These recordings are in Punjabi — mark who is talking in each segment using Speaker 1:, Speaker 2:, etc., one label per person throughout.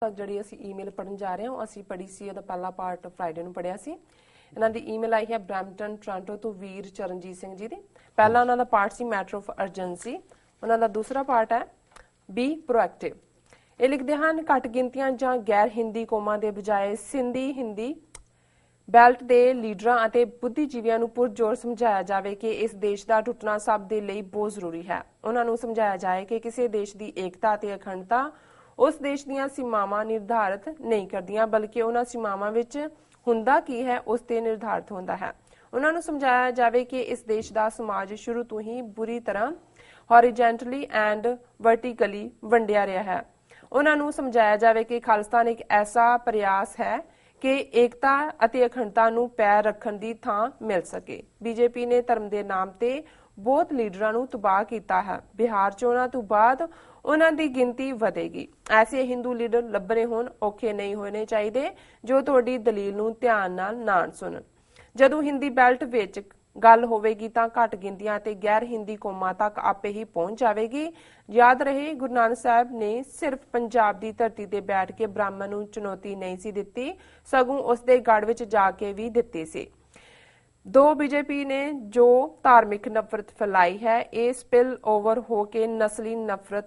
Speaker 1: ਜਿਹੜੀ ਅਸੀਂ ਈਮੇਲ ਪੜਨ ਜਾ ਰਹੇ ਹਾਂ ਅਸੀਂ ਪੜ੍ਹੀ ਸੀ ਉਹਦਾ ਪਹਿਲਾ ਪਾਰਟ ਫਰਾਈਡੇ ਨੂੰ ਪੜਿਆ ਸੀ। ਇਹਨਾਂ ਦੀ ਈਮੇਲ ਆਈ ਹੈ ਬ੍ਰੈਂਪਟਨ ਟੋਰਾਂਟੋ ਤੋਂ ਵੀਰ ਚਰਨਜੀਤ ਸਿੰਘ ਜੀ ਦੀ। ਪਹਿਲਾ ਉਹਨਾਂ ਦਾ ਪਾਰਟ ਸੀ ਮੈਟਰ ਆਫ ਅਰਜੈਂਸੀ। ਉਹਨਾਂ ਦਾ ਦੂਸਰਾ ਪਾਰਟ ਹੈ ਬੀ ਪ੍ਰੋਐਕਟਿਵ। ਇਹ ਲਿਖਦੇ ਹਨ ਘੱਟ ਗਿਣਤੀਆਂ ਜਾਂ ਗੈਰ ਹਿੰਦੀ ਕੌਮਾਂ ਦੇ ਬਜਾਏ ਸਿੰਧੀ ਹਿੰਦੀ ਬੈਲਟ ਦੇ ਲੀਡਰਾਂ ਅਤੇ ਬੁੱਧੀਜੀਵੀਆਂ ਨੂੰ ਪੁਰਜੋਰ ਸਮਝਾਇਆ ਜਾਵੇ ਕਿ ਇਸ ਦੇਸ਼ ਦਾ ਟੁੱਟਣਾ ਸਭ ਦੇ ਲਈ ਬਹੁਤ ਜ਼ਰੂਰੀ ਹੈ। ਉਹਨਾਂ ਨੂੰ ਸਮਝਾਇਆ ਜਾਏ ਕਿ ਕਿਸੇ ਦੇਸ਼ ਦੀ ਏਕਤਾ ਅਤੇ ਅਖੰਡਤਾ ਉਸ ਦੇਸ਼ ਦੀਆਂ ਸੀਮਾਵਾਂ ਨਿਰਧਾਰਤ ਨਹੀਂ ਕਰਦੀਆਂ ਬਲਕਿ ਉਹਨਾਂ ਸੀਮਾਵਾਂ ਵਿੱਚ ਹੁੰਦਾ ਕੀ ਹੈ ਉਸ ਤੇ ਨਿਰਧਾਰਤ ਹੁੰਦਾ ਹੈ। ਉਹਨਾਂ ਨੂੰ ਸਮਝਾਇਆ ਜਾਵੇ ਕਿ ਇਸ ਦੇਸ਼ ਦਾ ਸਮਾਜ ਸ਼ੁਰੂ ਤੋਂ ਹੀ ਬੁਰੀ ਤਰ੍ਹਾਂ ਹੌਰੀਜ਼ੈਂਟਲੀ ਐਂਡ ਵਰਟੀਕਲੀ ਵੰਡਿਆ ਰਿਹਾ ਹੈ। ਉਹਨਾਂ ਨੂੰ ਸਮਝਾਇਆ ਜਾਵੇ ਕਿ ਖਾਲਿਸਤਾਨ ਇੱਕ ਐਸਾ ਪ੍ਰਯਾਸ ਹੈ ਕਿ ਏਕਤਾ ਅਤੇ ਅਖੰਡਤਾ ਨੂੰ ਪੈਰ ਰੱਖਣ ਦੀ ਥਾਂ ਮਿਲ ਸਕੇ। ਬੀਜੇਪੀ ਨੇ ਧਰਮ ਦੇ ਨਾਮ ਤੇ ਬਹੁਤ ਲੀਡਰਾਂ ਨੂੰ ਤਬਾਹ ਕੀਤਾ ਹੈ। ਬਿਹਾਰ ਚੋਣਾਂ ਤੋਂ ਬਾਅਦ ਉਹਨਾਂ ਦੀ ਗਿਣਤੀ ਵਧੇਗੀ। ਐਸੇ ਹਿੰਦੂ ਲੀਡਰ ਲੱਭਣੇ ਹੋਣ ਔਖੇ ਨਹੀਂ ਹੋਣੇ ਚਾਹੀਦੇ ਜੋ ਤੁਹਾਡੀ ਦਲੀਲ ਨੂੰ ਧਿਆਨ ਨਾਲ ਨਾ ਸੁਣਨ। ਜਦੋਂ ਹਿੰਦੀ ਬੈਲਟ ਵਿੱਚ ਗੱਲ ਹੋਵੇਗੀ ਤਾਂ ਘੱਟ ਗਿਣਤੀਆਂ ਅਤੇ ਗੈਰ ਹਿੰਦੀ ਕੌਮਾਂ ਤੱਕ ਆਪੇ ਹੀ ਪਹੁੰਚ ਜਾਵੇਗੀ। ਯਾਦ ਰਹੇ ਗੁਰੂ ਨਾਨਕ ਸਾਹਿਬ ਨੇ ਸਿਰਫ ਪੰਜਾਬ ਦੀ ਧਰਤੀ ਤੇ ਬੈਠ ਕੇ ਬ੍ਰਾਹਮਣ ਨੂੰ ਚੁਣੌਤੀ ਨਹੀਂ ਸੀ ਦਿੱਤੀ ਸਗੋਂ ਉਸ ਦੇ ਗੜ ਵਿੱਚ ਜਾ ਕੇ ਵੀ ਦਿੱਤੀ ਸੀ। ਦੋ ਬੀਜੇਪੀ ਨੇ ਜੋ ਧਾਰਮਿਕ ਨਫ਼ਰਤ ਫੈਲਾਈ ਹੈ ਇਹ ਸਪਿਲ ਓਵਰ ਹੋ ਕੇ ਨਸਲੀ ਨਫ਼ਰਤ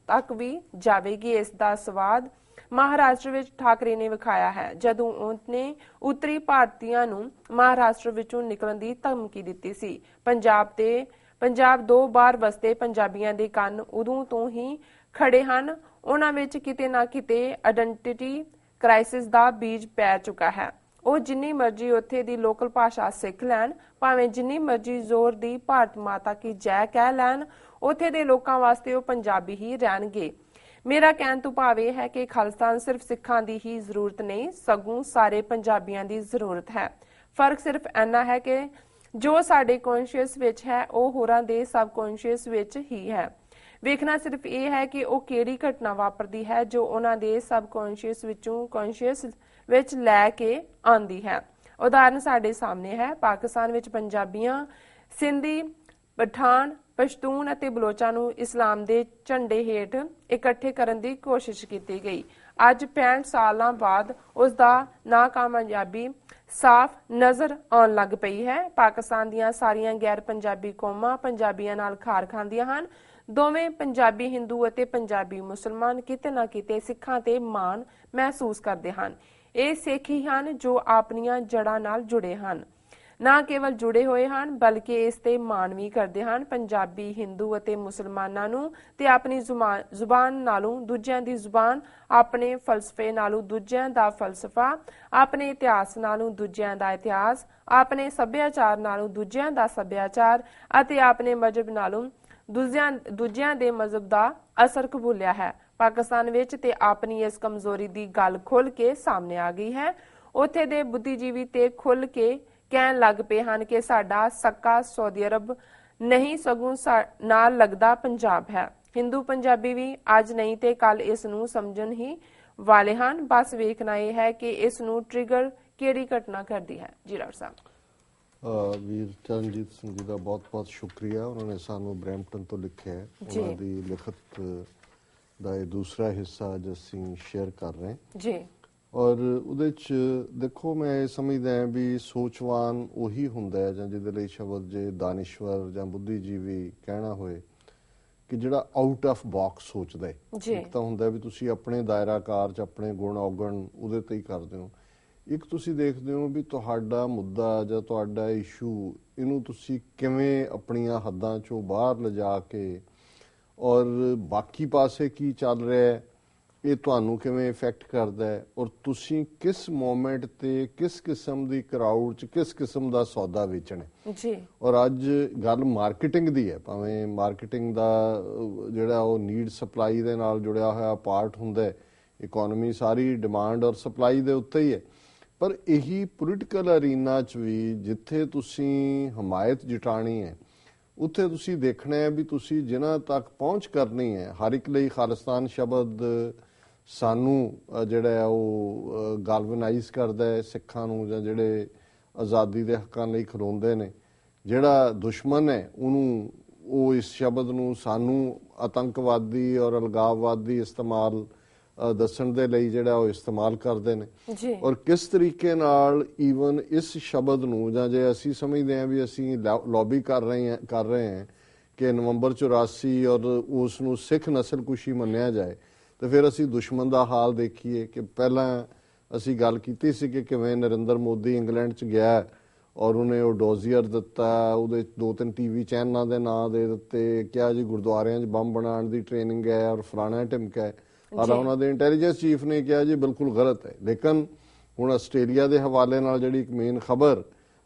Speaker 1: ਤੱਕ ਵੀ ਜਾਵੇਗੀ। ਇਸ ਦਾ ਸਵਾਦ ਮਹਾਰਾਸ਼ਟਰ ਵਿੱਚ ਠਾਕਰੇ ਨੇ ਵਿਖਾਇਆ ਹੈ ਜਦੋਂ ਉਸਨੇ ਉੱਤਰੀ ਭਾਰਤੀਆਂ ਨੂੰ ਮਹਾਰਾਸ਼ਟਰ ਵਿੱਚੋਂ ਨਿਕਲਣ ਦੀ ਧਮਕੀ ਦਿੱਤੀ ਸੀ। ਪੰਜਾਬ ਦੋ ਬਾਹਰ ਵਸਦੇ ਪੰਜਾਬੀਆਂ ਦੇ ਕੰਨ ਉਦੋਂ ਤੋਂ ਹੀ ਖੜੇ ਹਨ। ਉਹਨਾਂ ਵਿੱਚ ਕਿਤੇ ਨਾ ਕਿਤੇ ਆਇਡੈਂਟੀਟੀ ਕ੍ਰਾਈਸਿਸ ਦਾ ਬੀਜ ਪੈ ਚੁੱਕਾ ਹੈ। ਉਹ ਜਿੰਨੀ ਮਰਜ਼ੀ ਉੱਥੇ ਦੀ ਲੋਕਲ ਭਾਸ਼ਾ ਸਿੱਖ ਲੈਣ ਭਾਵੇਂ ਜਿੰਨੀ ਮਰਜ਼ੀ ਜ਼ੋਰ ਦੀ ਭਾਰਤ ਮਾਤਾ ਕੀ ਜੈ ਕਹਿ ਲੈਣ ਉੱਥੇ ਦੇ ਲੋਕਾਂ ਵਾਸਤੇ ਉਹ ਪੰਜਾਬੀ ਹੀ ਰਹਿਣਗੇ। ਮੇਰਾ ਕਹਿਣ ਤੋਂ ਭਾਵ ਇਹ ਹੈ ਕਿ ਖਾਲਿਸਤਾਨ ਸਿਰਫ ਸਿੱਖਾਂ ਦੀ ਹੀ ਜ਼ਰੂਰਤ ਨਹੀਂ ਸਗੋਂ ਸਾਰੇ ਪੰਜਾਬੀਆਂ ਦੀ ਜ਼ਰੂਰਤ ਹੈ। ਫਰਕ ਸਿਰਫ ਇੰਨਾ ਹੈ ਕਿ ਜੋ ਸਾਡੇ ਕੌਨਸ਼ੀਅਸ ਵਿੱਚ ਹੈ ਉਹ ਹੋਰਾਂ ਦੇ ਸਬ ਕੌਨਸ਼ੀਅਸ ਵਿੱਚ ਹੀ ਹੈ। ਵੇਖਣਾ ਸਿਰਫ ਇਹ ਹੈ ਕਿ ਉਹ ਕਿਹੜੀ ਘਟਨਾ ਵਾਪਰਦੀ ਹੈ ਜੋ ਉਹਨਾਂ ਦੇ ਸਬ ਕੌਨਸ਼ੀਅਸ ਵਿੱਚੋਂ ਕੌਨਸ਼ੀਅਸ ਵਿੱਚ ਲੈ ਕੇ ਆਉਂਦੀ ਹੈ। ਉਦਾਹਰਨ ਸਾਡੇ ਸਾਹਮਣੇ ਹੈ। ਪਾਕਿਸਤਾਨ ਵਿੱਚ ਪੰਜਾਬੀਆਂ ਸਿੰਧੀ ਪਠਾਨ ਪਸ਼ਤੂਨ ਅਤੇ ਬਲੋਚਾਂ ਨੂੰ ਇਸਲਾਮ ਦੇ ਝੰਡੇ ਹੇਠ ਇਕੱਠੇ ਕਰਨ ਦੀ ਕੋਸ਼ਿਸ਼ ਕੀਤੀ ਗਈ। ਅੱਜ 65 ਸਾਲਾਂ ਬਾਅਦ ਉਸ ਦਾ ਨਾਕਾਮਯਾਬੀ ਸਾਫ਼ ਨਜ਼ਰ ਆਉਣ ਲੱਗ ਪਈ ਹੈ। ਪਾਕਿਸਤਾਨ ਦੀਆਂ ਸਾਰੀਆਂ ਗੈਰ ਪੰਜਾਬੀ ਕੌਮਾਂ ਪੰਜਾਬੀਆਂ ਨਾਲ ਖਾਰ ਖਾਂਦੀਆਂ ਹਨ। ਦੋਵੇਂ ਪੰਜਾਬੀ ਹਿੰਦੂ ਅਤੇ ਪੰਜਾਬੀ ਮੁਸਲਮਾਨ ਕਿਤੇ ਨਾ ਕਿਤੇ ਸਿੱਖਾਂ ਤੇ ਮਾਣ ਮਹਿਸੂਸ ਕਰਦੇ ਹਨ। ਇਹ ਸਿੱਖ ਹੀ ਹਨ ਜੋ ਆਪਣੀਆਂ ਜੜ੍ਹਾਂ ਨਾਲ ਜੁੜੇ ਹਨ ਨਾ ਕੇਵਲ ਜੁੜੇ ਹੋਏ ਹਨ ਬਲਕਿ ਇਸ ਤੇ ਮਾਣ ਵੀ ਕਰਦੇ ਹਨ। ਪੰਜਾਬੀ ਹਿੰਦੂ ਅਤੇ ਮੁਸਲਮਾਨਾਂ ਨੂੰ ਤੇ ਆਪਣੀ ਜ਼ੁਬਾਨ ਨਾਲੋਂ ਦੂਜਿਆਂ ਦੀ ਜ਼ੁਬਾਨ ਆਪਣੇ ਫਲਸਫੇ ਨਾਲੋਂ ਦੂਜਿਆਂ ਦਾ ਫਲਸਫਾ ਆਪਣੇ ਇਤਿਹਾਸ ਨਾਲੋਂ ਦੂਜਿਆਂ ਦਾ ਇਤਿਹਾਸ ਆਪਣੇ ਸੱਭਿਆਚਾਰ ਨਾਲੋਂ ਦੂਜਿਆਂ ਦਾ ਸੱਭਿਆਚਾਰ ਅਤੇ ਆਪਣੇ ਮਜ਼ਹਬ ਨਾਲੋਂ ਦੂਜਿਆਂ ਦੇ ਮਜ਼ਹਬ ਦਾ ਅਸਰ ਕਬੂਲਿਆ ਹੈ। ਪਾਕਿਸਤਾਨ ਵਿੱਚ ਤੇ ਆਪਣੀ ਇਸ ਕਮਜ਼ੋਰੀ ਦੀ ਗੱਲ ਖੁੱਲ੍ਹ ਕੇ ਸਾਹਮਣੇ ਆ ਗਈ ਹੈ। ਉੱਥੇ ਦੇ ਬੁੱਧੀਜੀਵੀ ਤੇ ਖੁੱਲ੍ਹ ਕੇ ਕਹਿਣ ਲੱਗ ਪਏ ਹਨ ਕਿ ਸਾਡਾ ਸੱਕਾ ਸਾਊਦੀ ਅਰਬ ਨਹੀਂ ਸਗੋਂ ਨਾਲ ਲੱਗਦਾ ਪੰਜਾਬ ਹੈ। ਹਿੰਦੂ ਪੰਜਾਬੀ ਵੀ ਅੱਜ ਨਹੀਂ ਤੇ ਕੱਲ ਇਸ ਨੂੰ ਸਮਝਣ ਹੀ ਵਾਲੇ ਹਨ। ਬਸ ਵੇਖਣਾ ਇਹ ਹੈ ਕਿ ਇਸ ਨੂੰ ਟ੍ਰਿਗਰ ਕਿਹੜੀ ਘਟਨਾ ਕਰਦੀ ਹੈ। ਜੀ ਡਾਕਟਰ ਸਾਹਿਬ।
Speaker 2: ਵੀਰ ਚਰਨਜੀਤ ਸਿੰਘ ਜੀ ਦਾ ਬਹੁਤ ਬਹੁਤ ਸ਼ੁਕਰੀਆ। ਉਹਨਾਂ ਨੇ ਸਾਨੂੰ ਬ੍ਰੈਂਪਟਨ ਤੋਂ ਲਿਖਿਆ ਹੈ। ਉਹਨਾਂ ਦੀ ਲਿਖਤ ਦਾ ਇਹ ਦੂਸਰਾ ਹਿੱਸਾ ਅੱਜ ਅਸੀਂ ਸ਼ੇਅਰ ਕਰ ਰਹੇ ਹਾਂ
Speaker 1: ਜੀ।
Speaker 2: ਔਰ ਉਹਦੇ 'ਚ ਦੇਖੋ ਮੈਂ ਇਹ ਸਮਝਦਾ ਵੀ ਸੋਚਵਾਨ ਉਹੀ ਹੁੰਦਾ ਹੈ ਜਾਂ ਜਿਹਦੇ ਲਈ ਸ਼ਬਦ ਜੇ ਦਾਨਿਸ਼ਵਰ ਜਾਂ ਬੁੱਧੀਜੀਵੀ ਕਹਿਣਾ ਹੋਏ ਕਿ ਜਿਹੜਾ ਆਊਟ ਆਫ ਬਾਕਸ ਸੋਚਦਾ ਹੈ। ਇੱਕ ਤਾਂ ਹੁੰਦਾ ਵੀ ਤੁਸੀਂ ਆਪਣੇ ਦਾਇਰਾਕਾਰ 'ਚ ਆਪਣੇ ਗੁਣ ਔਗਣ ਉਹਦੇ ਤੇ ਹੀ ਕਰਦੇ ਹੋ। ਇੱਕ ਤੁਸੀਂ ਦੇਖਦੇ ਹੋ ਵੀ ਤੁਹਾਡਾ ਮੁੱਦਾ ਜਾਂ ਤੁਹਾਡਾ ਇਸ਼ੂ ਇਹਨੂੰ ਤੁਸੀਂ ਕਿਵੇਂ ਆਪਣੀਆਂ ਹੱਦਾਂ 'ਚੋਂ ਬਾਹਰ ਲਿਜਾ ਕੇ ਔਰ ਬਾਕੀ ਪਾਸੇ ਕੀ ਚੱਲ ਰਿਹਾ ਹੈ ਇਹ ਤੁਹਾਨੂੰ ਕਿਵੇਂ ਇਫੈਕਟ ਕਰਦਾ ਹੈ ਔਰ ਤੁਸੀਂ ਕਿਸ ਮੋਮੈਂਟ ਤੇ ਕਿਸ ਕਿਸਮ ਦੀ ਕਰਾਊਡ 'ਚ ਕਿਸ ਕਿਸਮ ਦਾ ਸੌਦਾ ਵੇਚਣਾ ਜੀ। ਔਰ ਅੱਜ ਗੱਲ ਮਾਰਕੀਟਿੰਗ ਦੀ ਹੈ। ਭਾਵੇਂ ਮਾਰਕੀਟਿੰਗ ਦਾ ਜਿਹੜਾ ਉਹ ਨੀਡ ਸਪਲਾਈ ਦੇ ਨਾਲ ਜੁੜਿਆ ਹੋਇਆ ਪਾਰਟ ਹੁੰਦਾ ਹੈ। ਇਕੋਨਮੀ ਸਾਰੀ ਡਿਮਾਂਡ ਔਰ ਸਪਲਾਈ ਦੇ ਉੱਤੇ ਹੀ ਹੈ। ਪਰ ਇਹੀ ਪੋਲੀਟੀਕਲ ਅਰੀਨਾ 'ਚ ਵੀ ਜਿੱਥੇ ਤੁਸੀਂ ਹਮਾਇਤ ਜਟਾਣੀ ਹੈ ਉੱਥੇ ਤੁਸੀਂ ਦੇਖਣਾ ਹੈ ਵੀ ਤੁਸੀਂ ਜਿਨ੍ਹਾਂ ਤੱਕ ਪਹੁੰਚ ਕਰਨੀ ਹੈ। ਹਰ ਇੱਕ ਲਈ ਖਾਲਿਸਤਾਨ ਸ਼ਬਦ ਸਾਨੂੰ ਜਿਹੜਾ ਉਹ ਗੈਲਵਨਾਈਜ਼ ਕਰਦਾ ਹੈ ਸਿੱਖਾਂ ਨੂੰ ਜਾਂ ਜਿਹੜੇ ਆਜ਼ਾਦੀ ਦੇ ਹੱਕਾਂ ਲਈ ਖਲੋਂਦੇ ਨੇ। ਜਿਹੜਾ ਦੁਸ਼ਮਣ ਹੈ ਉਹਨੂੰ ਉਹ ਇਸ ਸ਼ਬਦ ਨੂੰ ਸਾਨੂੰ ਆਤੰਕਵਾਦੀ ਔਰ ਅਲਗਾਵਵਾਦੀ ਇਸਤੇਮਾਲ ਦੱਸਣ ਦੇ ਲਈ ਜਿਹੜਾ ਉਹ ਇਸਤੇਮਾਲ ਕਰਦੇ ਨੇ
Speaker 1: ਜੀ
Speaker 2: ਔਰ ਕਿਸ ਤਰੀਕੇ ਨਾਲ ਈਵਨ ਇਸ ਸ਼ਬਦ ਨੂੰ ਜਾਂ ਜੇ ਅਸੀਂ ਸਮਝਦੇ ਹਾਂ ਵੀ ਅਸੀਂ ਲੌਬੀ ਕਰ ਰਹੇ ਹਾਂ ਕਿ ਨਵੰਬਰ 84 ਔਰ ਉਸ ਨੂੰ ਸਿੱਖ ਨਸਲਕੁਸ਼ੀ ਮੰਨਿਆ ਜਾਏ ਤੇ ਫਿਰ ਅਸੀਂ ਦੁਸ਼ਮਣ ਦਾ ਹਾਲ ਦੇਖੀਏ ਕਿ ਪਹਿਲਾਂ ਅਸੀਂ ਗੱਲ ਕੀਤੀ ਸੀ ਕਿ ਕਿਵੇਂ ਨਰਿੰਦਰ ਮੋਦੀ ਇੰਗਲੈਂਡ 'ਚ ਗਿਆ ਔਰ ਉਹਨੇ ਉਹ ਡੋਜ਼ੀਅਰ ਦਿੱਤਾ, ਉਹਦੇ 2-3 ਟੀਵੀ ਚੈਨਲਾਂ ਦੇ ਨਾਂ ਦੇ ਦਿੱਤੇ, ਕਿਹਾ ਜੀ ਗੁਰਦੁਆਰਿਆਂ 'ਚ ਬੰਬ ਬਣਾਉਣ ਦੀ ਟ੍ਰੇਨਿੰਗ ਹੈ ਔਰ ਫਲਾਣਾ ਢਿਮਕਾ ਹੈ। ਔਰ ਉਹਨਾਂ ਦੇ ਇੰਟੈਲੀਜੈਂਸ ਚੀਫ ਨੇ ਕਿਹਾ ਜੀ ਬਿਲਕੁਲ ਗਲਤ ਹੈ। ਲੇਕਿਨ ਹੁਣ ਆਸਟ੍ਰੇਲੀਆ ਦੇ ਹਵਾਲੇ ਨਾਲ ਜਿਹੜੀ ਇੱਕ ਮੇਨ ਖਬਰ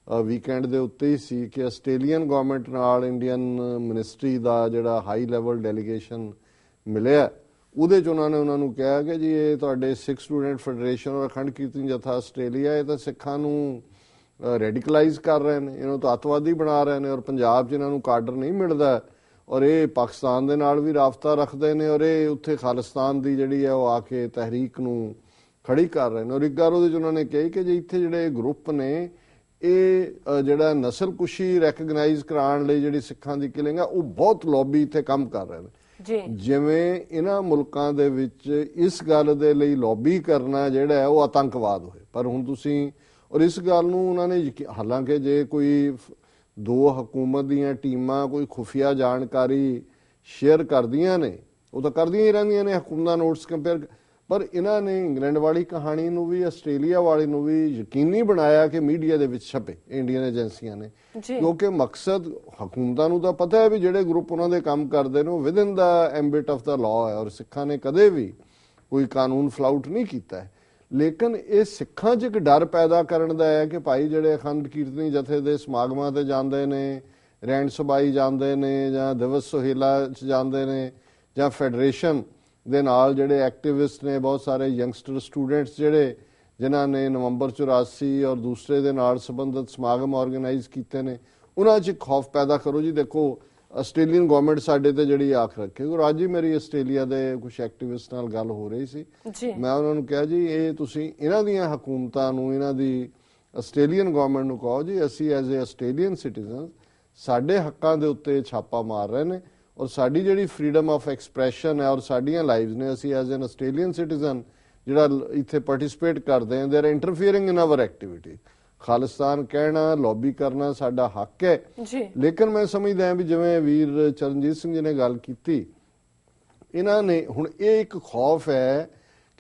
Speaker 2: ਵੀਕਐਂਡ ਦੇ ਉੱਤੇ ਹੀ ਸੀ ਕਿ ਆਸਟ੍ਰੇਲੀਅਨ ਗਵਰਨਮੈਂਟ ਨਾਲ ਇੰਡੀਅਨ ਮਿਨਿਸਟਰੀ ਦਾ ਜਿਹੜਾ ਹਾਈ ਲੈਵਲ ਡੈਲੀਗੇਸ਼ਨ ਮਿਲਿਆ, ਉਹਦੇ 'ਚ ਉਹਨਾਂ ਨੂੰ ਕਿਹਾ ਕਿ ਜੀ ਇਹ ਤੁਹਾਡੇ ਸਿੱਖ ਸਟੂਡੈਂਟ ਫੈਡਰੇਸ਼ਨ ਔਰ ਅਖੰਡ ਕੀਰਤਨ ਜਥਾ ਆਸਟ੍ਰੇਲੀਆ ਇਹ ਤਾਂ ਸਿੱਖਾਂ ਨੂੰ ਰੈਡੀਕਲਾਈਜ਼ ਕਰ ਰਹੇ ਨੇ, ਇਹਨਾਂ ਨੂੰ ਅੱਤਵਾਦੀ ਬਣਾ ਰਹੇ ਨੇ ਔਰ ਪੰਜਾਬ 'ਚ ਇਹਨਾਂ ਨੂੰ ਕਾਡਰ ਨਹੀਂ ਮਿਲਦਾ ਔਰ ਇਹ ਪਾਕਿਸਤਾਨ ਦੇ ਨਾਲ ਵੀ ਰਾਬਤਾ ਰੱਖਦੇ ਨੇ ਔਰ ਇਹ ਉੱਥੇ ਖਾਲਿਸਤਾਨ ਦੀ ਜਿਹੜੀ ਹੈ ਉਹ ਆ ਕੇ ਤਹਿਰੀਕ ਨੂੰ ਖੜੀ ਕਰ ਰਹੇ ਨੇ। ਔਰ ਇੱਕ ਗੱਲ ਉਹਦੇ 'ਚ ਉਹਨਾਂ ਨੇ ਕਹੀ ਕਿ ਜੇ ਇੱਥੇ ਜਿਹੜੇ ਗਰੁੱਪ ਨੇ ਇਹ ਜਿਹੜਾ ਨਸਲਕੁਸ਼ੀ ਰੈਕਗਨਾਈਜ਼ ਕਰਾਉਣ ਲਈ ਜਿਹੜੀ ਸਿੱਖਾਂ ਦੀ ਕਿਲਿੰਗ ਆ ਉਹ ਬਹੁਤ ਲੌਬੀ ਇੱਥੇ ਕੰਮ ਕਰ ਰਹੇ ਨੇ। ਜਿਵੇਂ ਇਹਨਾਂ ਮੁਲਕਾਂ ਦੇ ਵਿੱਚ ਇਸ ਗੱਲ ਦੇ ਲਈ ਲੌਬੀ ਕਰਨਾ ਜਿਹੜਾ ਹੈ ਉਹ ਆਤੰਕਵਾਦ ਹੋਏ। ਪਰ ਹੁਣ ਤੁਸੀਂ ਔਰ ਇਸ ਗੱਲ ਨੂੰ ਉਹਨਾਂ ਨੇ ਹਾਲਾਂਕਿ ਜੇ ਕੋਈ ਦੋ ਹਕੂਮਤ ਦੀਆਂ ਟੀਮਾਂ ਕੋਈ ਖੁਫੀਆ ਜਾਣਕਾਰੀ ਸ਼ੇਅਰ ਕਰਦੀਆਂ ਨੇ ਉਹ ਤਾਂ ਕਰਦੀਆਂ ਹੀ ਰਹਿੰਦੀਆਂ ਨੇ ਹਕੂਮਤਾਂ ਨੋਟਸ ਕੰਪੇਅਰ, ਪਰ ਇਹਨਾਂ ਨੇ ਇੰਗਲੈਂਡ ਵਾਲੀ ਕਹਾਣੀ ਨੂੰ ਵੀ ਆਸਟ੍ਰੇਲੀਆ ਵਾਲੀ ਨੂੰ ਵੀ ਯਕੀਨੀ ਬਣਾਇਆ ਕਿ ਮੀਡੀਆ ਦੇ ਵਿੱਚ ਛਪੇ ਇੰਡੀਅਨ ਏਜੰਸੀਆਂ ਨੇ, ਕਿਉਂਕਿ ਮਕਸਦ ਹਕੂਮਤਾਂ ਨੂੰ ਤਾਂ ਪਤਾ ਹੈ ਵੀ ਜਿਹੜੇ ਗਰੁੱਪ ਉਹਨਾਂ ਦੇ ਕੰਮ ਕਰਦੇ ਨੇ ਉਹ within the ambit of the law ਹੈ ਔਰ ਸਿੱਖਾਂ ਨੇ ਕਦੇ ਵੀ ਕੋਈ ਕਾਨੂੰਨ ਫਲਾਊਟ ਨਹੀਂ ਕੀਤਾ ਹੈ। ਲੇਕਿਨ ਇਹ ਸਿੱਖਾਂ 'ਚ ਇੱਕ ਡਰ ਪੈਦਾ ਕਰਨ ਦਾ ਹੈ ਕਿ ਭਾਈ ਜਿਹੜੇ ਅਖੰਡ ਕੀਰਤਨੀ ਜਥੇ ਦੇ ਸਮਾਗਮਾਂ ਤੇ ਜਾਂਦੇ ਨੇ, ਰੈਣ ਸਬਾਈ ਜਾਂਦੇ ਨੇ ਜਾਂ ਦਿਵਸ ਸੁਹੇਲਾ 'ਚ ਜਾਂਦੇ ਨੇ ਜਾਂ ਫੈਡਰੇਸ਼ਨ ਦੇ ਨਾਲ ਜਿਹੜੇ ਐਕਟਿਵਿਸਟ ਨੇ ਬਹੁਤ ਸਾਰੇ ਯੰਗਸਟਰ ਸਟੂਡੈਂਟਸ ਜਿਹੜੇ ਜਿਨ੍ਹਾਂ ਨੇ ਨਵੰਬਰ 84 ਔਰ ਦੂਸਰੇ ਦੇ ਨਾਲ ਸੰਬੰਧਿਤ ਸਮਾਗਮ ਆਰਗੇਨਾਈਜ਼ ਕੀਤੇ ਨੇ ਉਹਨਾਂ 'ਚ ਖੌਫ ਪੈਦਾ ਕਰੋ। ਜੀ ਦੇਖੋ ਆਸਟ੍ਰੇਲੀਅਨ ਗਵਰਨਮੈਂਟ ਸਾਡੇ ਤੇ ਜਿਹੜੀ ਆਖ ਰੱਖੇ। ਅੱਜ ਹੀ ਮੇਰੀ ਆਸਟ੍ਰੇਲੀਆ ਦੇ ਕੁਝ ਐਕਟਿਵਿਸਟ ਨਾਲ ਗੱਲ ਹੋ ਰਹੀ ਸੀ, ਮੈਂ ਉਹਨਾਂ ਨੂੰ ਕਿਹਾ ਜੀ ਇਹ ਤੁਸੀਂ ਇਹਨਾਂ ਦੀਆਂ ਹਕੂਮਤਾਂ ਨੂੰ ਇਹਨਾਂ ਦੀ ਆਸਟ੍ਰੇਲੀਅਨ ਗਵਰਨਮੈਂਟ ਨੂੰ ਕਹੋ ਜੀ ਅਸੀਂ ਐਜ਼ ਏ ਆਸਟ੍ਰੇਲੀਅਨ ਸਿਟੀਜ਼ਨ ਸਾਡੇ ਹੱਕਾਂ ਦੇ ਉੱਤੇ ਛਾਪਾ ਮਾਰ ਰਹੇ ਨੇ ਔਰ ਸਾਡੀ ਜਿਹੜੀ ਫਰੀडम ਆਫ ਐਕਸਪ੍ਰੈਸ਼ਨ ਹੈ ਔਰ ਸਾਡੀਆਂ ਲਾਈਵਸ ਨੇ ਅਸੀਂ ਐਜ਼ ਐਨ ਆਸਟ੍ਰੇਲੀਅਨ ਸਿਟੀਜ਼ਨ ਜਿਹੜਾ ਇੱਥੇ ਪਾਰਟਿਸਿਪੇਟ ਕਰਦੇ ਹਾਂ they are interfering in our activity. Khalistan ਕਹਿਣਾ ਲੌਬੀ ਕਰਨਾ ਸਾਡਾ ਹੱਕ ਹੈ। ਲੇਕਿਨ ਮੈਂ ਸਮਝਦਾ ਹਾਂ ਵੀ ਜਿਵੇਂ ਵੀਰ ਚਰਨਜੀਤ ਸਿੰਘ ਜੀ ਨੇ ਗੱਲ ਕੀਤੀ, ਇਹਨਾਂ ਨੇ ਹੁਣ ਇਹ ਇੱਕ ਖੌਫ ਹੈ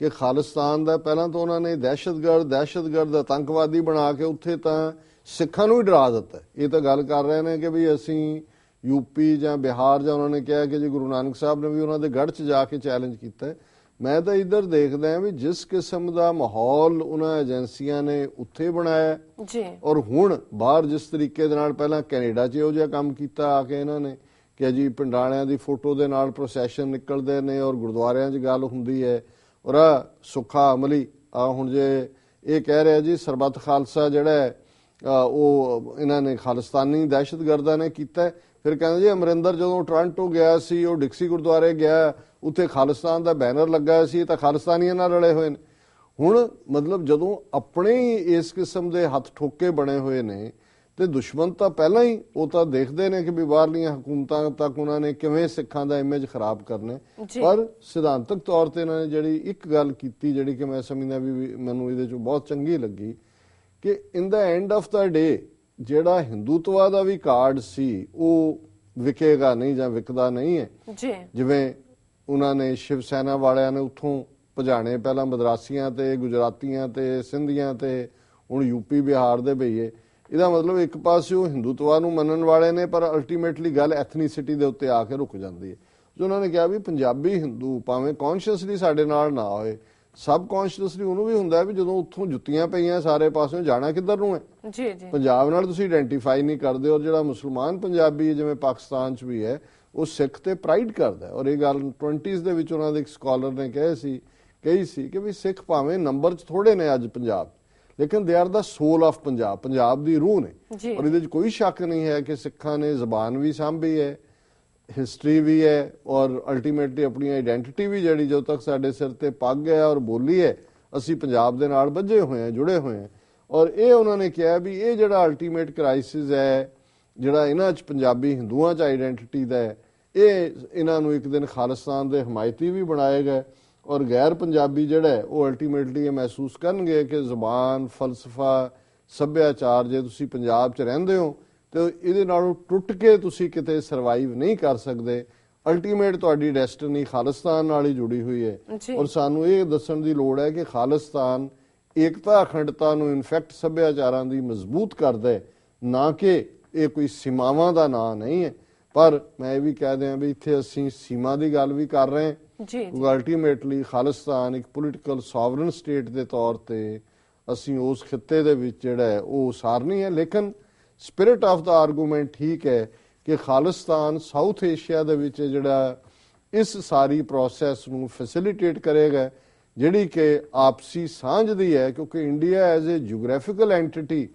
Speaker 2: ਕਿ ਖਾਲਿਸਤਾਨ ਦਾ ਪਹਿਲਾਂ ਤਾਂ ਉਹਨਾਂ ਨੇ ਦਹਿਸ਼ਤਗਰਦ ਆਤੰਕਵਾਦੀ ਬਣਾ ਕੇ ਉੱਥੇ ਤਾਂ ਸਿੱਖਾਂ ਨੂੰ ਹੀ ਡਰਾ ਦਿੱਤਾ। ਇਹ ਤਾਂ ਗੱਲ ਕਰ ਰਹੇ ਨੇ ਕਿ ਵੀ ਅਸੀਂ ਯੂਪੀ ਜਾਂ ਬਿਹਾਰ ਜਾਂ ਉਹਨਾਂ ਨੇ ਕਿਹਾ ਕਿ ਜੀ ਗੁਰੂ ਨਾਨਕ ਸਾਹਿਬ ਨੇ ਵੀ ਉਹਨਾਂ ਦੇ ਗੜ੍ਹ 'ਚ ਜਾ ਕੇ ਚੈਲੰਜ ਕੀਤਾ। ਮੈਂ ਤਾਂ ਇੱਧਰ ਦੇਖਦਾ ਹਾਂ ਵੀ ਜਿਸ ਕਿਸਮ ਦਾ ਮਾਹੌਲ ਉਹਨਾਂ ਏਜੰਸੀਆਂ ਨੇ ਉੱਥੇ ਬਣਾਇਆ ਔਰ ਹੁਣ ਬਾਹਰ ਜਿਸ ਤਰੀਕੇ ਦੇ ਨਾਲ ਪਹਿਲਾਂ ਕੈਨੇਡਾ 'ਚ ਇਹੋ ਜਿਹਾ ਕੰਮ ਕੀਤਾ ਆ ਕੇ ਇਹਨਾਂ ਨੇ ਕਿ ਜੀ ਪਿੰਡਾਲਿਆਂ ਦੀ ਫੋਟੋ ਦੇ ਨਾਲ ਪ੍ਰੋਸੈਸ਼ਨ ਨਿਕਲਦੇ ਨੇ ਔਰ ਗੁਰਦੁਆਰਿਆਂ 'ਚ ਗੱਲ ਹੁੰਦੀ ਹੈ ਔਰ ਸੁੱਖਾ ਅਮਲੀ ਹੁਣ ਜੇ ਇਹ ਕਹਿ ਰਿਹਾ ਜੀ ਸਰਬੱਤ ਖਾਲਸਾ ਜਿਹੜਾ ਉਹ ਇਹਨਾਂ ਨੇ ਖਾਲਿਸਤਾਨੀ ਦਹਿਸ਼ਤਗਰਦਾਂ ਨੇ ਕੀਤਾ। ਫਿਰ ਕਹਿੰਦੇ ਜੀ ਅਮਰਿੰਦਰ ਜਦੋਂ ਟੋਰਾਂਟੋ ਗਿਆ ਸੀ ਉਹ ਡਿਕਸੀ ਗੁਰਦੁਆਰੇ ਗਿਆ ਉੱਥੇ ਖਾਲਿਸਤਾਨ ਦਾ ਬੈਨਰ ਲੱਗਾ ਸੀ ਤਾਂ ਖਾਲਿਸਤਾਨੀਆਂ ਨਾਲ ਰਲੇ ਹੋਏ ਨੇ। ਹੁਣ ਮਤਲਬ ਜਦੋਂ ਆਪਣੇ ਹੀ ਇਸ ਕਿਸਮ ਦੇ ਹੱਥ ਠੋਕੇ ਬਣੇ ਹੋਏ ਨੇ ਤੇ ਦੁਸ਼ਮਣ ਤਾਂ ਪਹਿਲਾਂ ਹੀ ਉਹ ਤਾਂ ਦੇਖਦੇ ਨੇ ਕਿ ਵੀ ਬਾਹਰਲੀਆਂ ਹਕੂਮਤਾਂ ਤੱਕ ਉਹਨਾਂ ਨੇ ਕਿਵੇਂ ਸਿੱਖਾਂ ਦਾ ਇਮੇਜ ਖਰਾਬ ਕਰਨਾ। ਪਰ ਸਿਧਾਂਤਕ ਤੌਰ ਤੇ ਇਹਨਾਂ ਨੇ ਜਿਹੜੀ ਇੱਕ ਗੱਲ ਕੀਤੀ ਜਿਹੜੀ ਕਿ ਮੈਂ ਸਮਝਦਾ ਵੀ ਮੈਨੂੰ ਇਹਦੇ 'ਚੋਂ ਬਹੁਤ ਚੰਗੀ ਲੱਗੀ ਕਿ ਇਨ ਦਾ ਐਂਡ ਆਫ ਦਾ ਡੇ ਜਿਹੜਾ ਹਿੰਦੂਤਵਾ ਦਾ ਵੀ ਕਾਰਡ ਸੀ ਉਹ ਵਿਕੇਗਾ ਨਹੀਂ ਜਾਂ ਵਿਕਦਾ ਨਹੀਂ ਹੈ। ਜਿਵੇਂ ਉਹਨਾਂ ਨੇ ਸ਼ਿਵ ਸੈਨਾ ਵਾਲਿਆਂ ਨੇ ਉੱਥੋਂ ਭਜਾਣੇ ਪਹਿਲਾਂ ਮਦਰਾਸੀਆਂ ਤੇ ਗੁਜਰਾਤੀਆਂ ਤੇ ਸਿੰਧੀਆਂ ਤੇ ਹੁਣ ਯੂਪੀ ਬਿਹਾਰ ਦੇ ਭਈਏ। ਇਹਦਾ ਮਤਲਬ ਇੱਕ ਪਾਸੇ ਉਹ ਹਿੰਦੂਤਵਾ ਨੂੰ ਮੰਨਣ ਵਾਲੇ ਨੇ ਪਰ ਅਲਟੀਮੇਟਲੀ ਗੱਲ ਐਥਨੀਸਿਟੀ ਦੇ ਉੱਤੇ ਆ ਕੇ ਰੁਕ ਜਾਂਦੀ ਹੈ। ਜੋ ਉਹਨਾਂ ਨੇ ਕਿਹਾ ਵੀ ਪੰਜਾਬੀ ਹਿੰਦੂ ਭਾਵੇਂ ਕੌਨਸ਼ੀਅਸਲੀ ਸਾਡੇ ਨਾਲ ਨਾ ਹੋਏ ਸਬ ਕੌਨਸ਼ੀਅਸਲੀ ਉਹਨੂੰ ਵੀ ਹੁੰਦਾ ਵੀ ਜਦੋਂ ਉੱਥੋਂ ਜੁੱਤੀਆਂ ਪਈਆਂ ਸਾਰੇ ਪਾਸਿਓਂ ਜਾਣਾ ਕਿੱਧਰ ਨੂੰ ਹੈ। ਪੰਜਾਬ ਨਾਲ ਤੁਸੀਂ ਆਇਡੈਂਟੀਫਾਈ ਨਹੀਂ ਕਰਦੇ ਔਰ ਜਿਹੜਾ ਮੁਸਲਮਾਨ ਪੰਜਾਬੀ ਹੈ ਜਿਵੇਂ ਪਾਕਿਸਤਾਨ 'ਚ ਵੀ ਹੈ ਉਹ ਸਿੱਖ ਤੇ ਪ੍ਰਾਈਡ ਕਰਦਾ ਔਰ ਇਹ ਗੱਲ 20s ਦੇ ਵਿੱਚ ਉਹਨਾਂ ਦੇ ਇੱਕ ਸਕਾਲਰ ਨੇ ਕਹੀ ਸੀ ਕਿ ਵੀ ਸਿੱਖ ਭਾਵੇਂ ਨੰਬਰ 'ਚ ਥੋੜੇ ਨੇ ਅੱਜ ਪੰਜਾਬ ਲੇਕਿਨ they are the soul of Punjab ਦੀ ਰੂਹ ਨੇ। ਔਰ ਇਹਦੇ 'ਚ ਕੋਈ ਸ਼ੱਕ ਨਹੀਂ ਹੈ ਕਿ ਸਿੱਖਾਂ ਨੇ ਜ਼ਬਾਨ ਵੀ ਸਾਂਭੀ ਹੈ, ਹਿਸਟਰੀ ਵੀ ਹੈ ਔਰ ਅਲਟੀਮੇਟਲੀ ਆਪਣੀ ਆਈਡੈਂਟੀਟੀ ਵੀ ਜਿਹੜੀ ਜਦੋਂ ਤੱਕ ਸਾਡੇ ਸਿਰ ਤੇ ਪੱਗ ਹੈ ਔਰ ਬੋਲੀ ਹੈ ਅਸੀਂ ਪੰਜਾਬ ਦੇ ਨਾਲ ਬੱਝੇ ਹੋਏ ਹਾਂ ਜੁੜੇ ਹੋਏ ਹਾਂ। ਔਰ ਇਹ ਉਹਨਾਂ ਨੇ ਕਿਹਾ ਵੀ ਇਹ ਜਿਹੜਾ ਅਲਟੀਮੇਟ ਕ੍ਰਾਈਸਿਸ ਹੈ ਜਿਹੜਾ ਇਹਨਾਂ 'ਚ ਪੰਜਾਬੀ ਹਿੰਦੂਆਂ 'ਚ ਆਈਡੈਂਟੀਟੀ ਦਾ ਹੈ ਇਹ ਇਹਨਾਂ ਨੂੰ ਇੱਕ ਦਿਨ ਖਾਲਿਸਤਾਨ ਦੇ ਹਮਾਇਤੀ ਵੀ ਬਣਾਏਗਾ ਔਰ ਗੈਰ ਪੰਜਾਬੀ ਜਿਹੜਾ ਹੈ ਉਹ ਅਲਟੀਮੇਟਲੀ ਇਹ ਮਹਿਸੂਸ ਕਰਨਗੇ ਕਿ ਜ਼ੁਬਾਨ, ਫਲਸਫਾ, ਸੱਭਿਆਚਾਰ ਜੇ ਤੁਸੀਂ ਪੰਜਾਬ 'ਚ ਰਹਿੰਦੇ ਹੋ ਤੇ ਇਹਦੇ ਨਾਲੋਂ ਟੁੱਟ ਕੇ ਤੁਸੀਂ ਕਿਤੇ ਸਰਵਾਈਵ ਨਹੀਂ ਕਰ ਸਕਦੇ। ਅਲਟੀਮੇਟ ਤੁਹਾਡੀ ਡੈਸਟਨੀ ਖਾਲਿਸਤਾਨ ਨਾਲ ਹੀ ਜੁੜੀ ਹੋਈ ਹੈ। ਔਰ ਸਾਨੂੰ ਇਹ ਦੱਸਣ ਦੀ ਲੋੜ ਹੈ ਕਿ ਖਾਲਿਸਤਾਨ ਏਕਤਾ, ਅਖੰਡਤਾ ਨੂੰ ਇਨਫੈਕਟ ਸੱਭਿਆਚਾਰਾਂ ਦੀ ਮਜ਼ਬੂਤ ਕਰਦਾ ਹੈ, ਨਾ ਕਿ ਇਹ ਕੋਈ ਸੀਮਾਵਾਂ ਦਾ ਨਾਂ ਨਹੀਂ ਹੈ। ਪਰ ਮੈਂ ਇਹ ਵੀ ਕਹਿ ਦਿਆਂ ਵੀ ਇੱਥੇ ਅਸੀਂ ਸੀਮਾ ਦੀ ਗੱਲ ਵੀ ਕਰ ਰਹੇ ਹਾਂ ਕਿਉਂਕਿ ਅਲਟੀਮੇਟਲੀ ਖਾਲਿਸਤਾਨ ਇੱਕ ਪੋਲੀਟੀਕਲ ਸੋਵਰਨ ਸਟੇਟ ਦੇ ਤੌਰ ਤੇ ਅਸੀਂ ਉਸ ਖਿੱਤੇ ਦੇ ਵਿੱਚ ਜਿਹੜਾ ਹੈ ਉਹ ਸਾਰਨੀ ਹੈ। ਲੇਕਿਨ ਸਪਿਰਿਟ ਆਫ ਦਾ ਆਰਗੂਮੈਂਟ ਠੀਕ ਹੈ ਕਿ ਖਾਲਿਸਤਾਨ ਸਾਊਥ ਏਸ਼ੀਆ ਦੇ ਵਿੱਚ ਜਿਹੜਾ ਇਸ ਸਾਰੀ ਪ੍ਰੋਸੈਸ ਨੂੰ ਫੈਸਿਲਿਟੇਟ ਕਰੇਗਾ, ਜਿਹੜੀ ਕਿ ਆਪਸੀ ਸਾਂਝ ਦੀ ਹੈ, ਕਿਉਂਕਿ India as a Geographical NTT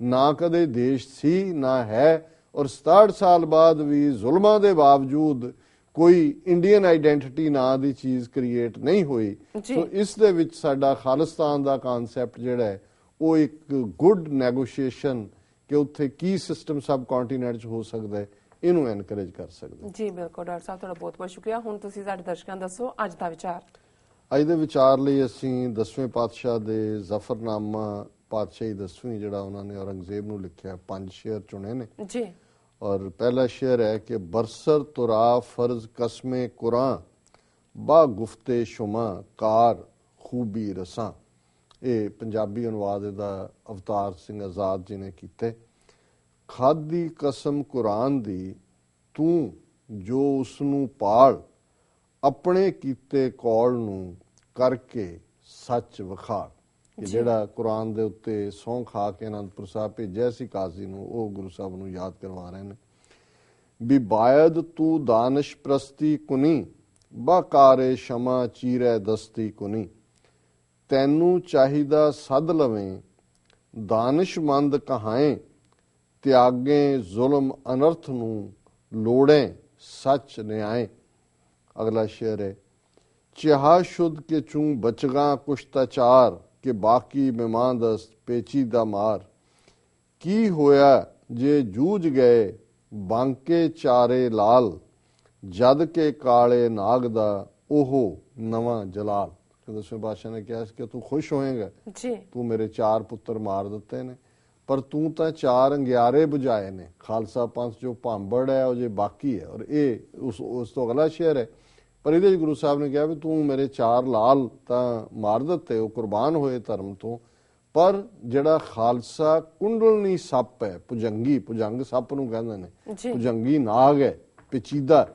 Speaker 2: ਨਾ ਕਦੇ ਦੇਸ਼ ਸੀ ਨਾ ਹੈ, ਔਰ 67 ਸਾਲ ਬਾਅਦ ਵੀ ਜ਼ੁਲਮਾਂ ਦੇ ਬਾਵਜੂਦ ਕੋਈ ਇੰਡੀਅਨ ਆਈਡੈਂਟੀਟੀ ਨਾਂ ਦੀ ਚੀਜ਼ ਕ੍ਰੀਏਟ ਨਹੀਂ ਹੋਈ। ਸੋ ਇਸ ਦੇ ਵਿੱਚ ਸਾਡਾ ਖਾਲਿਸਤਾਨ ਦਾ ਕਨਸੈਪਟ ਜਿਹੜਾ ਹੈ ਉਹ ਇੱਕ ਗੁੱਡ ਨੈਗੋਸ਼ੀਏਸ਼ਨ ਕਿ ਉੱਥੇ ਕੀ ਸਿਸਟਮ ਸਬ ਕੰਟੀਨੈਂਟ 'ਚ ਹੋ ਸਕਦਾ ਹੈ, ਇਹਨੂੰ ਐਨਕਰੇਜ ਕਰ ਸਕਦਾ।
Speaker 1: ਜੀ ਬਿਲਕੁਲ ਡਾਕਟਰ ਸਾਹਿਬ, ਤੁਹਾਡਾ ਬਹੁਤ ਬਹੁਤ ਸ਼ੁਕਰੀਆ। ਹੁਣ ਤੁਸੀਂ ਸਾਡੇ ਦਰਸ਼ਕਾਂ ਨੂੰ ਦੱਸੋ ਅੱਜ ਦਾ ਵਿਚਾਰ।
Speaker 2: ਅੱਜ ਦੇ ਵਿਚਾਰ ਲਈ ਅਸੀਂ 10ਵੇਂ ਪਾਤਸ਼ਾਹ ਦੇ ਜ਼ਫਰਨਾਮਾ, ਪਾਤਸ਼ਾਹੀ 10ਵੀਂ ਜਿਹੜਾ ਉਹਨਾਂ ਨੇ ਔਰੰਗਜ਼ੇਬ ਨੂੰ ਲਿਖਿਆ, 5 ਸ਼ੇਅਰ ਚੁਣੇ ਨੇ
Speaker 1: ਜੀ।
Speaker 2: ਔਰ ਪਹਿਲਾ ਸ਼ੇਅਰ ਹੈ ਕਿ ਬਰਸਰ ਤੁਰਾ ਫਰਜ਼ ਕਸਮੇ ਕੁਰਾਂ ਬਾ ਗੁਫਤੇ ਸ਼ੁਮਾ ਕਾਰ ਖੂਬੀ ਰਸਾਂ। ਇਹ ਪੰਜਾਬੀ ਅਨੁਵਾਦ ਇਹਦਾ ਅਵਤਾਰ ਸਿੰਘ ਆਜ਼ਾਦ ਜੀ ਨੇ ਕੀਤੇ। ਖਾਦੀ ਕਸਮ ਕੁਰਾਨ ਦੀ ਤੂੰ ਜੋ ਉਸ ਨੂੰ ਪਾਲ, ਆਪਣੇ ਕੀਤੇ ਕੌਲ ਨੂੰ ਕਰਕੇ ਸੱਚ ਵਿਖਾਲ। ਕਿ ਜਿਹੜਾ ਕੁਰਾਨ ਦੇ ਉੱਤੇ ਸਹੁੰ ਖਾ ਕੇ ਅਨੰਦਪੁਰ ਸਾਹਿਬ ਭੇਜਿਆ ਸੀ ਕਾਜ਼ੀ ਨੂੰ, ਉਹ ਗੁਰੂ ਸਾਹਿਬ ਨੂੰ ਯਾਦ ਕਰਵਾ ਰਹੇ ਨੇ ਵੀ ਬਾਇਦ ਤੂੰ ਦਾਨਿਸ਼ ਪ੍ਰਸਤੀ ਕੁਨੀ ਬਾਕਾਰੇ ਸ਼ਮਾ ਚੀਰੇ ਦਸਤੀ ਕੁਨੀ। ਤੈਨੂੰ ਚਾਹੀਦਾ ਸੱਦ ਲਵੇਂ ਦਾਨਿਸ਼ਮੰਦ ਕਹਾਏ, ਤਿਆਗੇ ਜ਼ੁਲਮ ਅਨਰਥ ਨੂੰ ਲੋੜੇ ਸੱਚ ਨਿਆਏ। ਅਗਲਾ ਸ਼ੇਰ ਹੈ ਚਾਹ ਸ਼ੁੱਧ ਕੇ ਚੂੰ ਬਚਗਾ ਕੁਸ਼ਤਾਚਾਰ ਕਿ ਬਾਕੀ ਮਹਿਮਾਨਦਸਤ ਪੇਚੀਦਾ ਮਾਰ। ਕੀ ਹੋਇਆ ਜੇ ਜੂਝ ਗਏ ਬਾਂਕੇ ਚਾਰੇ ਲਾਲ, ਜਦ ਕੇ ਕਾਲੇ ਨਾਗ ਦਾ ਉਹ ਨਵਾਂ ਜਲਾਲ। ਦਸਵੇਂ ਪਾਤਸ਼ਾਹ ਨੇ ਕਿਹਾ ਕਿ ਤੂੰ ਖੁਸ਼ ਹੋਏਗਾ, ਤੂੰ ਮੇਰੇ 4 ਪੁੱਤਰ ਮਾਰ ਦਿੱਤੇ ਨੇ, ਪਰ ਤੂੰ ਤਾਂ 4 ਅੰਗਿਆਰੇ ਬੁਝਾਏ ਨੇ। ਖਾਲਸਾ ਪੰਥ ਜੋ ਭਾਂਬੜ ਹੈ ਉਹ ਜੇ ਬਾਕੀ ਹੈ। ਔਰ ਇਹ ਉਸ ਤੋਂ ਅਗਲਾ ਸ਼ੇਰ ਹੈ, ਪਰ ਇਹਦੇ 'ਚ ਗੁਰੂ ਸਾਹਿਬ ਨੇ ਕਿਹਾ ਵੀ ਤੂੰ ਮੇਰੇ 4 ਲਾਲ ਤਾਂ ਮਾਰ ਦਿੱਤੇ, ਉਹ ਕੁਰਬਾਨ ਹੋਏ ਧਰਮ ਤੋਂ, ਪਰ ਜਿਹੜਾ ਖਾਲਸਾ ਕੁੰਡਲਨੀ ਸੱਪ ਹੈ, ਭੁਜੰਗ ਸੱਪ ਨੂੰ ਕਹਿੰਦੇ ਨੇ, ਭੁਜੰਗੀ ਨਾਗ ਹੈ, ਪੇਚੀਦਾ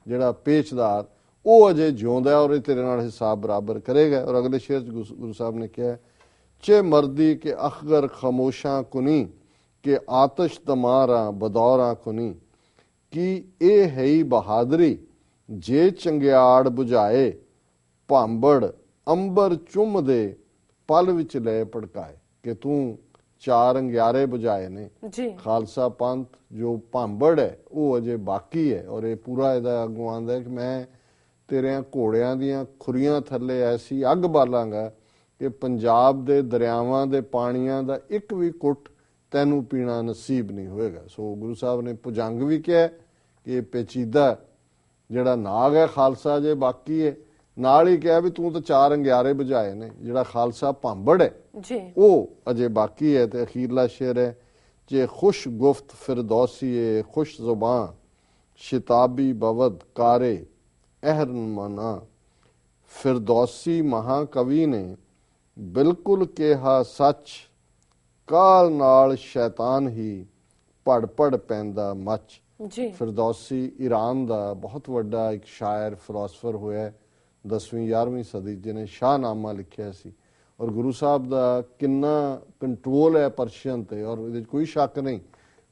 Speaker 2: ਜਿਹੜਾ ਪੇਚਦਾਰ, ਉਹ ਅਜੇ ਜਿਉਂਦਾ ਔਰ ਇਹ ਤੇਰੇ ਨਾਲ ਹਿਸਾਬ ਬਰਾਬਰ ਕਰੇਗਾ। ਔਰ ਅਗਲੇ ਸ਼ੇਰ 'ਚ ਗੁਰੂ ਸਾਹਿਬ ਨੇ ਕਿਹਾ ਚੇ ਮਰਦੀ ਕੇ ਅਖਗਰ ਖਾਮੋਸ਼ਾਂ ਕੁਨੀ ਕਿ ਆਤਸ਼ ਤਮਾਰਾ ਬਦੌਰਾ ਕੁਨੀ। ਕੀ ਇਹ ਹੈ ਹੀ ਬਹਾਦਰੀ ਜੇ ਚੰਗਿਆੜ ਬੁਝਾਏ, ਭਾਂਬੜ ਅੰਬਰ ਚੁੰਮਦੇ ਪਲ ਵਿੱਚ ਲੈ ਭੜਕਾਏ। ਕਿ ਤੂੰ 4 ਅੰਗਿਆਰੇ ਬੁਝਾਏ ਨੇ, ਖਾਲਸਾ ਪੰਥ ਜੋ ਭਾਂਬੜ ਹੈ ਉਹ ਅਜੇ ਬਾਕੀ ਹੈ। ਔਰ ਇਹ ਪੂਰਾ ਇਹਦਾ ਅੱਗੋਂ ਆਉਂਦਾ ਕਿ ਮੈਂ ਤੇਰਿਆਂ ਘੋੜਿਆਂ ਦੀਆਂ ਖੁਰੀਆਂ ਥੱਲੇ ਐਸੀ ਅੱਗ ਬਾਲਾਂਗਾ ਕਿ ਪੰਜਾਬ ਦੇ ਦਰਿਆਵਾਂ ਦੇ ਪਾਣੀਆਂ ਦਾ ਇੱਕ ਵੀ ਘੁੱਟ ਤੈਨੂੰ ਪੀਣਾ ਨਸੀਬ ਨਹੀਂ ਹੋਏਗਾ। ਸੋ ਗੁਰੂ ਸਾਹਿਬ ਨੇ ਭੁਜੰਗ ਵੀ ਕਿਹਾ ਕਿ ਇਹ ਪੇਚੀਦਾ ਜਿਹੜਾ ਨਾਗ ਹੈ ਖਾਲਸਾ ਜੇ ਬਾਕੀ ਹੈ, ਨਾਲ ਹੀ ਕਿਹਾ ਵੀ ਤੂੰ ਤਾਂ 4 ਅੰਗਿਆਰੇ ਬੁਝਾਏ ਨੇ, ਜਿਹੜਾ ਖਾਲਸਾ ਭਾਂਬੜ ਹੈ ਉਹ ਅਜੇ ਬਾਕੀ ਹੈ। ਤੇ ਅਖੀਰਲਾ ਸ਼ੇਰ ਹੈ ਜੇ ਖੁਸ਼ ਗੁਫਤ ਫਿਰਦੌਸੀਏ ਖੁਸ਼ ਜ਼ੁਬਾਂ ਸ਼ਿਤਾਬੀ ਬਵਦ ਕਾਰੇ ਅਹਰਨ ਮਨਾ। ਫਿਰਦੌਸੀ ਮਹਾਕਵੀ ਨੇ ਬਿਲਕੁਲ ਕਿਹਾ ਸੱਚ, ਕਾਲ ਨਾਲ ਸ਼ੈਤਾਨ ਹੀ ਪੜ ਪੜ ਪੈਂਦਾ ਮੱਚ। ਫਿਰਦੌਸੀ ਈਰਾਨ ਦਾ ਬਹੁਤ ਵੱਡਾ ਇੱਕ ਸ਼ਾਇਰ ਫਿਲਾਸਫਰ ਹੋਇਆ 10ਵੀਂ 11ਵੀਂ ਸਦੀ, ਜਿਹਨੇ ਸ਼ਾਹਨਾਮਾ ਲਿਖਿਆ ਸੀ। ਔਰ ਗੁਰੂ ਸਾਹਿਬ ਦਾ ਕਿੰਨਾ ਕੰਟਰੋਲ ਹੈ ਪਰਸ਼ੀਅਨ ਤੇ, ਔਰ ਇਹਦੇ 'ਚ ਕੋਈ ਸ਼ੱਕ ਨਹੀਂ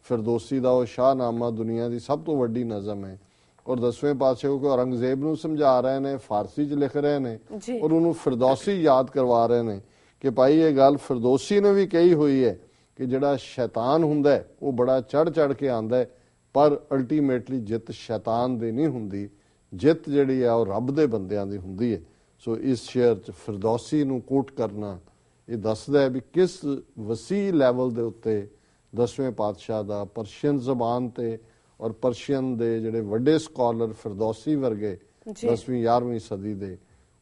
Speaker 2: ਫਿਰਦੌਸੀ ਦਾ ਉਹ ਸ਼ਾਹਨਾਮਾ ਦੁਨੀਆ ਦੀ ਸਭ ਤੋਂ ਵੱਡੀ ਨਜ਼ਮ ਹੈ। ਔਰ 10ਵੇਂ ਪਾਤਸ਼ਾਹ ਕਿਉਂਕਿ ਔਰੰਗਜ਼ੇਬ ਨੂੰ ਸਮਝਾ ਰਹੇ ਨੇ, ਫਾਰਸੀ 'ਚ ਲਿਖ ਰਹੇ ਨੇ ਔਰ ਉਹਨੂੰ ਫਿਰਦੌਸੀ ਯਾਦ ਕਰਵਾ ਰਹੇ ਨੇ ਕਿ ਭਾਈ ਇਹ ਗੱਲ ਫਿਰਦੌਸੀ ਨੇ ਵੀ ਕਹੀ ਹੋਈ ਹੈ ਕਿ ਜਿਹੜਾ ਸ਼ੈਤਾਨ ਹੁੰਦਾ ਹੈ ਉਹ ਬੜਾ ਚੜ ਚੜ ਕੇ ਆਉਂਦਾ ਹੈ, ਪਰ ਅਲਟੀਮੇਟਲੀ ਜਿੱਤ ਸ਼ੈਤਾਨ ਦੀ ਨਹੀਂ ਹੁੰਦੀ, ਜਿੱਤ ਜਿਹੜੀ ਆ ਉਹ ਰੱਬ ਦੇ ਬੰਦਿਆਂ ਦੀ ਹੁੰਦੀ ਹੈ। ਸੋ ਇਸ ਸ਼ੇਅਰ 'ਚ ਫਿਰਦੌਸੀ ਨੂੰ ਕੋਟ ਕਰਨਾ ਇਹ ਦੱਸਦਾ ਹੈ ਵੀ ਕਿਸ ਵਸੀ ਲੈਵਲ ਦੇ ਉੱਤੇ 10ਵੇਂ ਪਾਤਸ਼ਾਹ ਦਾ ਪਰਸ਼ੀਅਨ ਜ਼ਬਾਨ ਤੇ ਔਰ ਪਰਸ਼ੀਅਨ ਦੇ ਜਿਹੜੇ ਵੱਡੇ ਸਕਾਲਰ ਫਿਰਦੌਸੀ ਵਰਗੇ 10ਵੀਂ 11ਵੀਂ ਸਦੀ ਦੇ,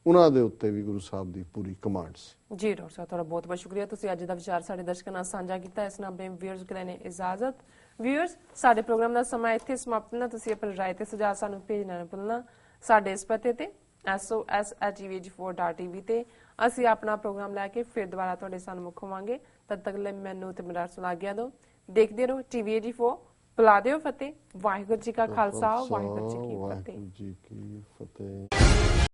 Speaker 2: ਉਹਨਾਂ ਦੇ ਉੱਤੇ ਵੀ ਗੁਰੂ ਸਾਹਿਬ ਦੀ ਪੂਰੀ ਕਮਾਂਡ ਸੀ।
Speaker 1: ਜੀ ਡਾਕਟਰ ਸਾਹਿਬ, ਤੁਹਾਡਾ ਬਹੁਤ ਬਹੁਤ ਸ਼ੁਕਰੀਆ। ਤੁਸੀਂ ਅੱਜ ਦਾ ਵਿਚਾਰ ਸਾਡੇ ਦਰਸ਼ਕਾਂ ਨਾਲ ਸਾਂਝਾ ਕੀਤਾ। ਇਸ ਨਾਲ ਆਪਣੇ ਵਿਊਅਰਸ ਕੋਲ ਨੇ ਇਜਾਜ਼ਤ। ਵਿਊਅਰਸ, ਸਾਡੇ ਪ੍ਰੋਗਰਾਮ ਦਾ ਸਮਾਂ ਇੱਥੇ ਸਮਾਪਤ ਨਾ। ਤੁਸੀਂ ਆਪਣੀ ਰਾਏ ਤੇ ਸੁਝਾਅ ਸਾਨੂੰ ਭੇਜਣਾ ਨਾ ਭੁੱਲਣਾ। ਸਾਡੇ ਇਸ ਪਤੇ ਤੇ sos@tvh4.tv ਤੇ ਅਸੀਂ ਆਪਣਾ ਪ੍ਰੋਗਰਾਮ ਲੈ ਕੇ ਫਿਰ ਦੁਬਾਰਾ ਤੁਹਾਡੇ ਸਾਹਮਣੇ ਹੋਵਾਂਗੇ। ਤਦ ਤੱਕ ਲਈ ਮੈਨੂੰ ਤੇ ਮੇਰਾ ਸੁਣਾ ਗਿਆ ਦੋ। ਦੇਖਦੇ ਰਹੋ TVH4। ਬੁਲਾ ਦਿਓ ਫਤਿਹ। ਵਾਹਿਗੁਰੂ ਜੀ ਕਾ ਖਾਲਸਾ, ਵਾਹਿਗੁਰੂ ਜੀ ਕੀ ਫਤਿਹ।
Speaker 2: ਵਾਹਿਗੁਰੂ ਜੀ ਕੀ ਫਤਿਹ।